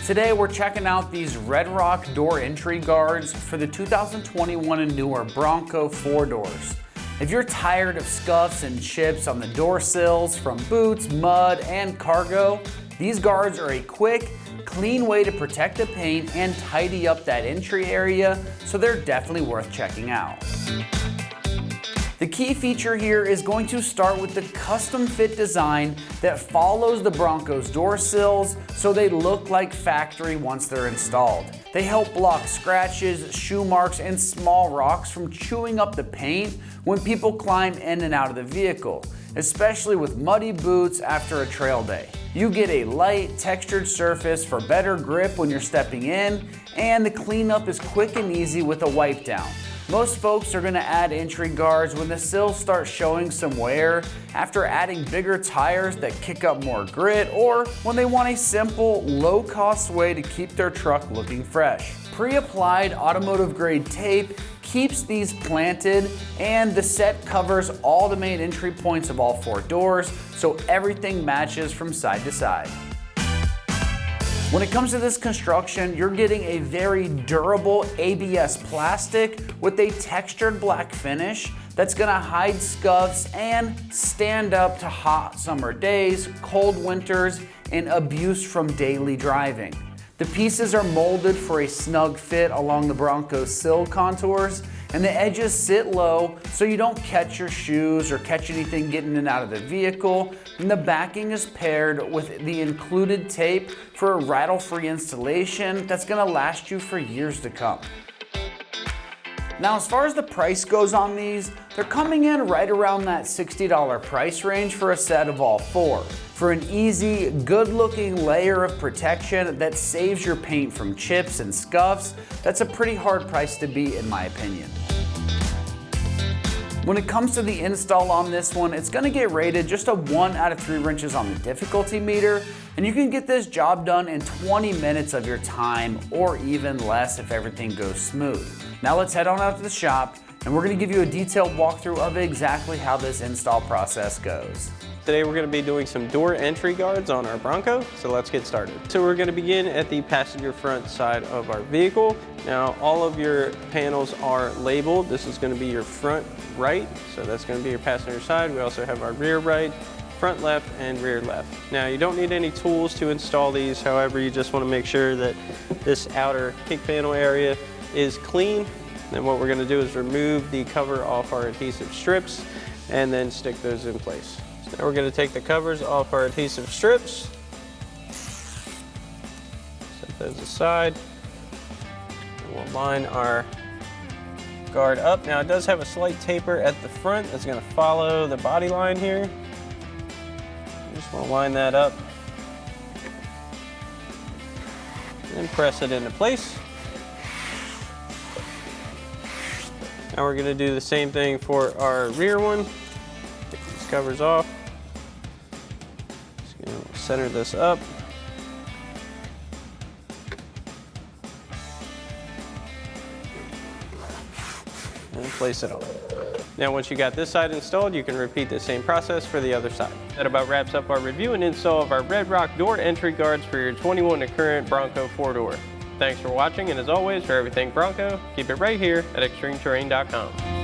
Today we're checking out these RedRock door entry guards for the 2021 and newer Bronco 4-doors. If you're tired of scuffs and chips on the door sills from boots, mud, and cargo, these guards are a quick, clean way to protect the paint and tidy up that entry area, so they're definitely worth checking out. The key feature here is going to start with the custom fit design that follows the Bronco's door sills so they look like factory once they're installed. They help block scratches, shoe marks, and small rocks from chewing up the paint when people climb in and out of the vehicle, especially with muddy boots after a trail day. You get a light, textured surface for better grip when you're stepping in, and the cleanup is quick and easy with a wipe down. Most folks are going to add entry guards when the sills start showing some wear, after adding bigger tires that kick up more grit, or when they want a simple, low-cost way to keep their truck looking fresh. Pre-applied automotive grade tape keeps these planted, and the set covers all the main entry points of all 4 doors, so everything matches from side to side. When it comes to this construction, you're getting a very durable ABS plastic with a textured black finish that's gonna hide scuffs and stand up to hot summer days, cold winters, and abuse from daily driving. The pieces are molded for a snug fit along the Bronco's sill contours, and the edges sit low so you don't catch your shoes or catch anything getting in and out of the vehicle. And the backing is paired with the included tape for a rattle-free installation that's gonna last you for years to come. Now, as far as the price goes on these, they're coming in right around that $60 price range for a set of all 4. For an easy, good-looking layer of protection that saves your paint from chips and scuffs, that's a pretty hard price to beat in my opinion. When it comes to the install on this one, it's gonna get rated just a 1 out of 3 wrenches on the difficulty meter, and you can get this job done in 20 minutes of your time, or even less if everything goes smooth. Now let's head on out to the shop, and we're gonna give you a detailed walkthrough of exactly how this install process goes. Today we're going to be doing some door entry guards on our Bronco, so let's get started. So we're going to begin at the passenger front side of our vehicle. Now all of your panels are labeled. This is going to be your front right, so that's going to be your passenger side. We also have our rear right, front left, and rear left. Now you don't need any tools to install these, however you just want to make sure that this outer kick panel area is clean. Then what we're going to do is remove the cover off our adhesive strips and then stick those in place. Now we're going to take the covers off our adhesive strips, set those aside, and we'll line our guard up. Now it does have a slight taper at the front that's going to follow the body line here. You just want to line that up and press it into place. Now we're going to do the same thing for our rear one. Take these covers off. Center this up. And place it on. Now once you got this side installed, you can repeat the same process for the other side. That about wraps up our review and install of our RedRock door entry guards for your 21 and current Bronco 4-door. Thanks for watching, and as always, for everything Bronco, keep it right here at ExtremeTerrain.com.